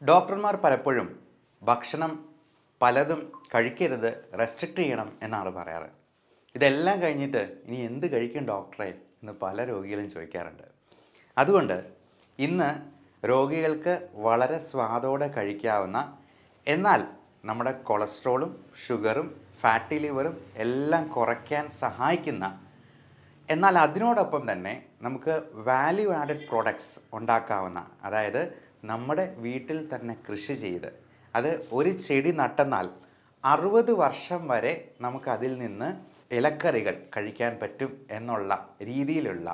ഡോക്ടർമാർ പലപ്പോഴും ഭക്ഷണം പലതും കഴിക്കരുത്, റെസ്ട്രിക്റ്റ് ചെയ്യണം എന്നാണ് പറയാറ്. ഇതെല്ലാം കഴിഞ്ഞിട്ട് ഇനി എന്ത് കഴിക്കും ഡോക്ടറെ എന്ന് പല രോഗികളും ചോദിക്കാറുണ്ട്. അതുകൊണ്ട് ഇന്ന് രോഗികൾക്ക് വളരെ സ്വാദോടെ കഴിക്കാവുന്ന, എന്നാൽ നമ്മുടെ കൊളസ്ട്രോളും ഷുഗറും ഫാറ്റി ലിവറും എല്ലാം കുറയ്ക്കാൻ സഹായിക്കുന്ന, എന്നാൽ അതിനോടൊപ്പം തന്നെ നമുക്ക് വാല്യൂ ആഡഡ് പ്രോഡക്ട്സ് ഉണ്ടാക്കാവുന്ന, അതായത് നമ്മുടെ വീട്ടിൽ തന്നെ കൃഷി ചെയ്ത് അത് ഒരു ചെടി നട്ടെന്നാൽ 60 വർഷം വരെ നമുക്കതിൽ നിന്ന് ഇലക്കറികൾ കഴിക്കാൻ പറ്റും എന്നുള്ള രീതിയിലുള്ള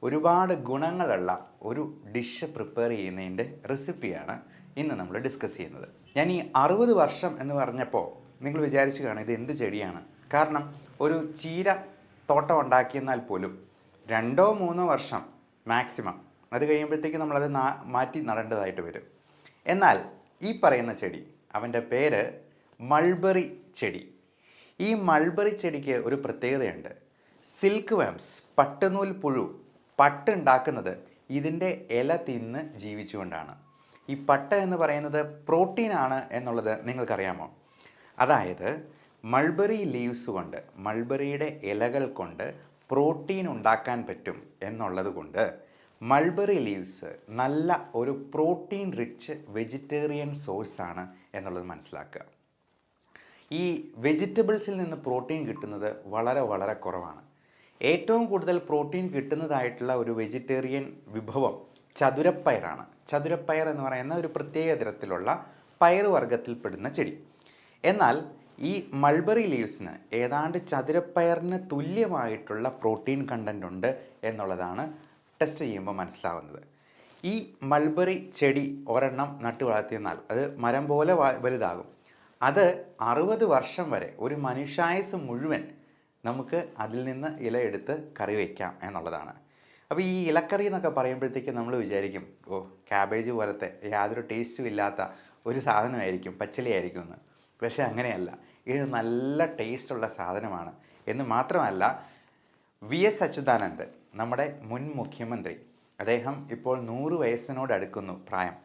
ഒരുപാട് ഗുണങ്ങളുള്ള ഒരു ഡിഷ് പ്രിപ്പയർ ചെയ്യുന്നതിൻ്റെ റെസിപ്പിയാണ് ഇന്ന് നമ്മൾ ഡിസ്കസ് ചെയ്യുന്നത്. ഞാൻ ഈ 60 വർഷം എന്ന് പറഞ്ഞപ്പോൾ നിങ്ങൾ വിചാരിച്ചു കാണും ഇത് എന്ത് ചെടിയാണ്. കാരണം ഒരു ചീര തോട്ടം ഉണ്ടാക്കിയെന്നാൽ പോലും 2-3 വർഷം മാക്സിമം, അത് കഴിയുമ്പോഴത്തേക്ക് നമ്മളത് മാറ്റി നടേണ്ടതായിട്ട് വരും. എന്നാൽ ഈ പറയുന്ന ചെടി, അവൻ്റെ പേര് മൾബറി ചെടി. ഈ മൾബറി ചെടിക്ക് ഒരു പ്രത്യേകതയുണ്ട്. സിൽക്ക് വേംസ്, പട്ടുനൂൽ പുഴു, പട്ടുണ്ടാക്കുന്നത് ഇതിൻ്റെ ഇല തിന്ന് ജീവിച്ചുകൊണ്ടാണ്. ഈ പട്ട് എന്ന് പറയുന്നത് പ്രോട്ടീനാണ് എന്നുള്ളത് നിങ്ങൾക്കറിയാമോ? അതായത് മൾബറി ലീവ്സ് കൊണ്ട്, മൾബറിയുടെ ഇലകൾ കൊണ്ട് പ്രോട്ടീൻ ഉണ്ടാക്കാൻ പറ്റും എന്നുള്ളത് കൊണ്ട് മൾബറി ലീവ്സ് നല്ല ഒരു പ്രോട്ടീൻ റിച്ച് വെജിറ്റേറിയൻ സോഴ്സാണ് എന്നുള്ളത് മനസ്സിലാക്കുക. ഈ വെജിറ്റബിൾസിൽ നിന്ന് പ്രോട്ടീൻ കിട്ടുന്നത് വളരെ വളരെ കുറവാണ്. ഏറ്റവും കൂടുതൽ പ്രോട്ടീൻ കിട്ടുന്നതായിട്ടുള്ള ഒരു വെജിറ്റേറിയൻ വിഭവം ചതുരപ്പയറാണ്. ചതുരപ്പയർ എന്ന് പറയുന്ന ഒരു പ്രത്യേക തരത്തിലുള്ള പയറുവർഗ്ഗത്തിൽപ്പെടുന്ന ചെടി. എന്നാൽ ഈ മൾബറി ലീവ്സിന് ഏതാണ്ട് ചതുരപ്പയറിന് തുല്യമായിട്ടുള്ള പ്രോട്ടീൻ കണ്ടൻ്റ് ഉണ്ട് എന്നുള്ളതാണ് ടെസ്റ്റ് ചെയ്യുമ്പോൾ മനസ്സിലാവുന്നത്. ഈ മൾബറി ചെടി ഒരെണ്ണം നട്ടു വളർത്തിയെന്നാൽ അത് മരം പോലെ വലുതാകും. അത് 60 വർഷം വരെ, ഒരു മനുഷ്യായുസ് മുഴുവൻ നമുക്ക് അതിൽ നിന്ന് ഇല എടുത്ത് കറി വയ്ക്കാം എന്നുള്ളതാണ്. അപ്പോൾ ഈ ഇലക്കറി എന്നൊക്കെ പറയുമ്പോഴത്തേക്കും നമ്മൾ വിചാരിക്കും, ഓ ക്യാബേജ് പോലത്തെ യാതൊരു ടേസ്റ്റും ഇല്ലാത്ത ഒരു സാധനമായിരിക്കും, പച്ചിലയായിരിക്കും എന്ന്. പക്ഷേ അങ്ങനെയല്ല, ഇത് നല്ല ടേസ്റ്റുള്ള സാധനമാണ്. എന്ന് മാത്രമല്ല, VS അച്യുതാനന്ദൻ, നമ്മുടെ മുൻ മുഖ്യമന്ത്രി, അദ്ദേഹം ഇപ്പോൾ 100 വയസ്സിനോട് അടുക്കുന്നു പ്രായം.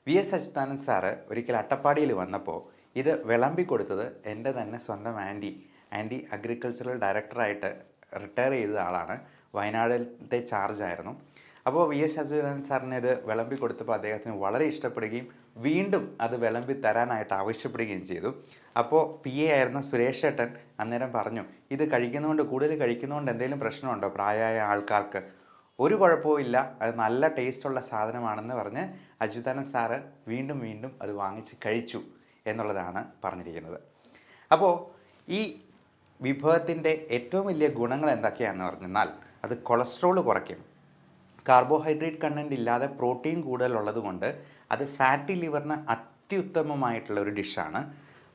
VS അച്യുതാനന്ദൻ സാറ് ഒരിക്കൽ അട്ടപ്പാടിയിൽ വന്നപ്പോൾ ഇത് വിളമ്പി കൊടുത്തത് എൻ്റെ തന്നെ സ്വന്തം ആൻറ്റി അഗ്രികൾച്ചറൽ ഡയറക്ടറായിട്ട് റിട്ടയർ ചെയ്ത ആളാണ്. വയനാട്ടിലത്തെ ചാർജായിരുന്നു. അപ്പോൾ VS അച്യുതാനന്ദൻ സാറിന് ഇത് വിളമ്പി കൊടുത്തപ്പോൾ അദ്ദേഹത്തിന് വളരെ ഇഷ്ടപ്പെടുകയും വീണ്ടും അത് വിളമ്പി തരാനായിട്ട് ആവശ്യപ്പെടുകയും ചെയ്തു. അപ്പോൾ PA ആയിരുന്ന സുരേഷ് ഏട്ടൻ അന്നേരം പറഞ്ഞു, ഇത് കഴിക്കുന്നതുകൊണ്ട്, കൂടുതൽ കഴിക്കുന്നതുകൊണ്ട് എന്തെങ്കിലും പ്രശ്നമുണ്ടോ പ്രായമായ ആൾക്കാർക്ക്? ഒരു കുഴപ്പവും ഇല്ല, അത് നല്ല ടേസ്റ്റുള്ള സാധനമാണെന്ന് പറഞ്ഞ് അച്യുതാനന്ദൻ സാറ് വീണ്ടും വീണ്ടും അത് വാങ്ങിച്ച് കഴിച്ചു എന്നുള്ളതാണ് പറഞ്ഞിരിക്കുന്നത്. അപ്പോൾ ഈ വിഭവത്തിൻ്റെ ഏറ്റവും വലിയ ഗുണങ്ങൾ എന്തൊക്കെയാണെന്ന് പറഞ്ഞാൽ, അത് കൊളസ്ട്രോൾ കുറയ്ക്കും. കാർബോഹൈഡ്രേറ്റ് കണ്ടൻറ്റ് ഇല്ലാതെ പ്രോട്ടീൻ കൂടുതലുള്ളത് കൊണ്ട് അത് ഫാറ്റി ലിവറിന് അത്യുത്തമമായിട്ടുള്ള ഒരു ഡിഷാണ്.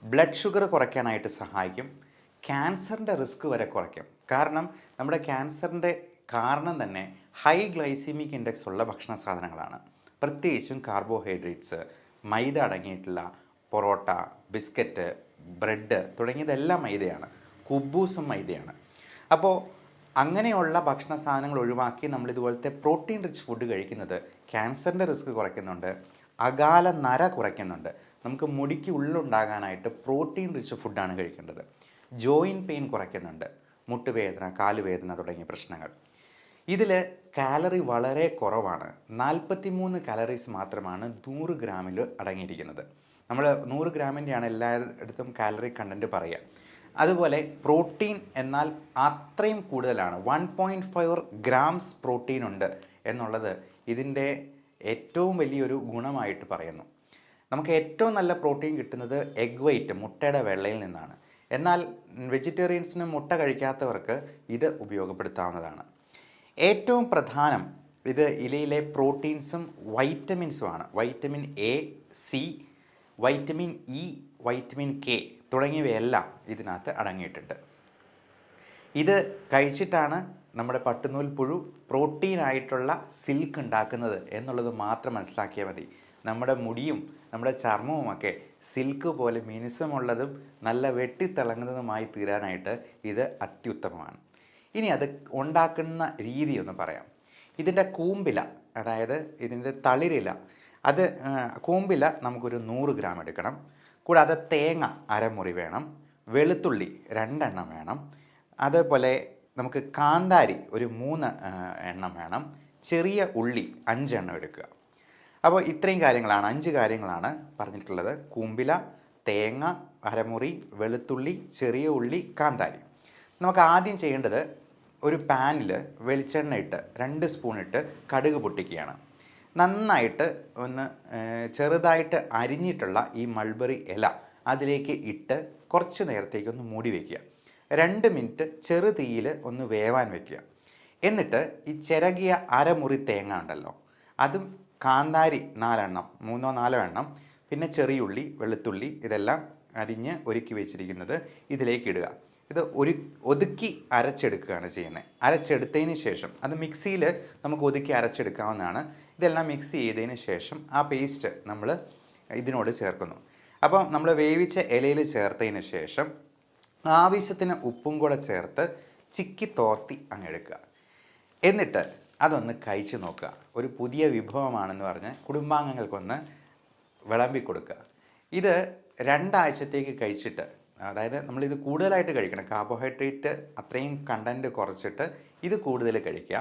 ബ്ലഡ് ഷുഗർ കുറയ്ക്കാനായിട്ട് സഹായിക്കും. ക്യാൻസറിൻ്റെ റിസ്ക് വരെ കുറയ്ക്കും. കാരണം നമ്മുടെ ക്യാൻസറിൻ്റെ കാരണം തന്നെ ഹൈ ഗ്ലൈസീമിക് ഇൻഡെക്സ് ഉള്ള ഭക്ഷണ സാധനങ്ങളാണ്. പ്രത്യേകിച്ചും കാർബോഹൈഡ്രേറ്റ്സ്, മൈദ അടങ്ങിയിട്ടുള്ള പൊറോട്ട, ബിസ്ക്കറ്റ്, ബ്രെഡ് തുടങ്ങിയതെല്ലാം മൈദയാണ്. കുബൂസും മൈദയാണ്. അപ്പോൾ അങ്ങനെയുള്ള ഭക്ഷണ സാധനങ്ങൾ ഒഴിവാക്കി നമ്മൾ ഇതുപോലത്തെ പ്രോട്ടീൻ റിച്ച് ഫുഡ് കഴിക്കുന്നത് ക്യാൻസറിൻ്റെ റിസ്ക് കുറയ്ക്കുന്നുണ്ട്, അകാല നര കുറയ്ക്കുന്നുണ്ട്. നമുക്ക് മുടിക്ക് ഉള്ളുണ്ടാകാനായിട്ട് പ്രോട്ടീൻ റിച്ച് ഫുഡാണ് കഴിക്കേണ്ടത്. ജോയിൻറ്റ് പെയിൻ കുറയ്ക്കുന്നുണ്ട്, മുട്ടുവേദന, കാലുവേദന തുടങ്ങിയ പ്രശ്നങ്ങൾ. ഇതിൽ കാലറി വളരെ കുറവാണ്. 43 കാലറീസ് മാത്രമാണ് 100 ഗ്രാമിൽ അടങ്ങിയിരിക്കുന്നത്. നമ്മൾ 100 ഗ്രാമിൻ്റെയാണ് എല്ലായിടത്തും കാലറി കണ്ടൻറ്റ് പറയുക. അതുപോലെ പ്രോട്ടീൻ എന്നാൽ അത്രയും കൂടുതലാണ്. 1.4 ഗ്രാംസ് പ്രോട്ടീൻ ഉണ്ട് എന്നുള്ളത് ഇതിൻ്റെ ഏറ്റവും വലിയൊരു ഗുണമായിട്ട് പറയുന്നു. നമുക്ക് ഏറ്റവും നല്ല പ്രോട്ടീൻ കിട്ടുന്നത് എഗ് വൈറ്റ്, മുട്ടയുടെ വെള്ളയിൽ നിന്നാണ്. എന്നാൽ വെജിറ്റേറിയൻസിന് മുട്ട കഴിക്കാത്തവർക്ക് ഇത് ഉപയോഗപ്പെടുത്താവുന്നതാണ്. ഏറ്റവും പ്രധാനം ഇത് ഇലയിലെ പ്രോട്ടീൻസും വൈറ്റമിൻസുമാണ്. Vitamin A, C, vitamin E, vitamin K തുടങ്ങിയവയെല്ലാം ഇതിനകത്ത് അടങ്ങിയിട്ടുണ്ട്. ഇത് കഴിച്ചിട്ടാണ് നമ്മുടെ പട്ടുനൂൽ പുഴു പ്രോട്ടീനായിട്ടുള്ള സിൽക്ക് ഉണ്ടാക്കുന്നത് എന്നുള്ളത് മാത്രം മനസ്സിലാക്കിയാൽ മതി. നമ്മുടെ മുടിയും നമ്മുടെ ചർമ്മവുമൊക്കെ സിൽക്ക് പോലെ മിനുസമുള്ളതും നല്ല വെട്ടിത്തിളങ്ങുന്നതുമായി തീരാനായിട്ട് ഇത് അത്യുത്തമമാണ്. ഇനി അത് ഉണ്ടാക്കുന്ന രീതി ഒന്ന് പറയാം. ഇതിൻ്റെ കൂമ്പില, അതായത് ഇതിൻ്റെ തളിരില, അത് കൂമ്പില നമുക്കൊരു 100 ഗ്രാം എടുക്കണം. കൂടാതെ തേങ്ങ അരമുറി വേണം, വെളുത്തുള്ളി 2 എണ്ണം വേണം, അതേപോലെ നമുക്ക് കാന്താരി ഒരു 3 എണ്ണം വേണം, ചെറിയ ഉള്ളി 5 എണ്ണം എടുക്കുക. അപ്പോൾ ഇത്രയും കാര്യങ്ങളാണ്, 5 കാര്യങ്ങളാണ് പറഞ്ഞിട്ടുള്ളത്. കൂമ്പില, തേങ്ങ അരമുറി, വെളുത്തുള്ളി, ചെറിയ ഉള്ളി, കാന്താരി. നമുക്ക് ആദ്യം ചെയ്യേണ്ടത് ഒരു പാനിൽ വെളിച്ചെണ്ണ ഇട്ട് 2 സ്പൂൺ ഇട്ട് കടുക് പൊട്ടിക്കുകയാണ്. നന്നായിട്ട് ഒന്ന് ചെറുതായിട്ട് അരിഞ്ഞിട്ടുള്ള ഈ മൾബറി ഇല അതിലേക്ക് ഇട്ട് കുറച്ച് നേരത്തേക്കൊന്ന് മൂടി വയ്ക്കുക. 2 മിനിറ്റ് ചെറു തീയിൽ ഒന്ന് വേവാൻ വയ്ക്കുക. എന്നിട്ട് ഈ ചിരകിയ അരമുറി തേങ്ങ ഉണ്ടല്ലോ, അതും കാന്താരി 4 എണ്ണം, 3-4 എണ്ണം, പിന്നെ ചെറിയുള്ളി, വെളുത്തുള്ളി ഇതെല്ലാം അരിഞ്ഞ് ഒരുക്കി വെച്ചിരിക്കുന്നത് ഇതിലേക്ക് ഇടുക. ഇത് ഒതുക്കി അരച്ചെടുക്കുകയാണ് ചെയ്യുന്നത്. അരച്ചെടുത്തതിന് ശേഷം അത് മിക്സിയിൽ നമുക്ക് ഒതുക്കി അരച്ചെടുക്കാവുന്നതാണ്. ഇതെല്ലാം മിക്സ് ചെയ്തതിന് ശേഷം ആ പേസ്റ്റ് നമ്മൾ ഇതിനോട് ചേർക്കുന്നു. അപ്പോൾ നമ്മൾ വേവിച്ച ഇലയിൽ ചേർത്തതിന് ശേഷം ആവശ്യത്തിന് ഉപ്പും കൂടെ ചേർത്ത് ചിക്കി തോർത്തി അങ്ങ് എടുക്കുക. എന്നിട്ട് അതൊന്ന് കഴിച്ച് നോക്കുക. ഒരു പുതിയ വിഭവമാണെന്ന് പറഞ്ഞ് കുടുംബാംഗങ്ങൾക്കൊന്ന് വിളമ്പി കൊടുക്കുക. ഇത് 2 ആഴ്ചത്തേക്ക് കഴിച്ചിട്ട്, അതായത് നമ്മളിത് കൂടുതലായിട്ട് കഴിക്കണം, കാർബോഹൈഡ്രേറ്റ് അത്രയും കണ്ടൻറ്റ് കുറച്ചിട്ട് ഇത് കൂടുതൽ കഴിക്കുക.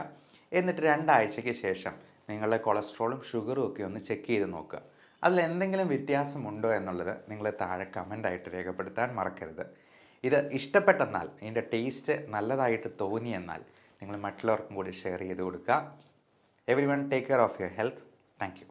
എന്നിട്ട് 2 ആഴ്ചയ്ക്ക് ശേഷം നിങ്ങളുടെ കൊളസ്ട്രോളും ഷുഗറും ഒക്കെ ഒന്ന് ചെക്ക് ചെയ്ത് നോക്കുക. അതിൽ എന്തെങ്കിലും വ്യത്യാസമുണ്ടോ എന്നുള്ളത് നിങ്ങൾ താഴെ കമൻ്റായിട്ട് രേഖപ്പെടുത്താൻ മറക്കരുത്. ഇത് ഇഷ്ടപ്പെട്ടെന്നാൽ, ഇതിൻ്റെ ടേസ്റ്റ് നല്ലതായിട്ട് തോന്നിയെന്നാൽ നിങ്ങൾ മറ്റുള്ളവർക്കും കൂടി ഷെയർ ചെയ്ത് കൊടുക്കുക. Everyone take care of your health. Thank you.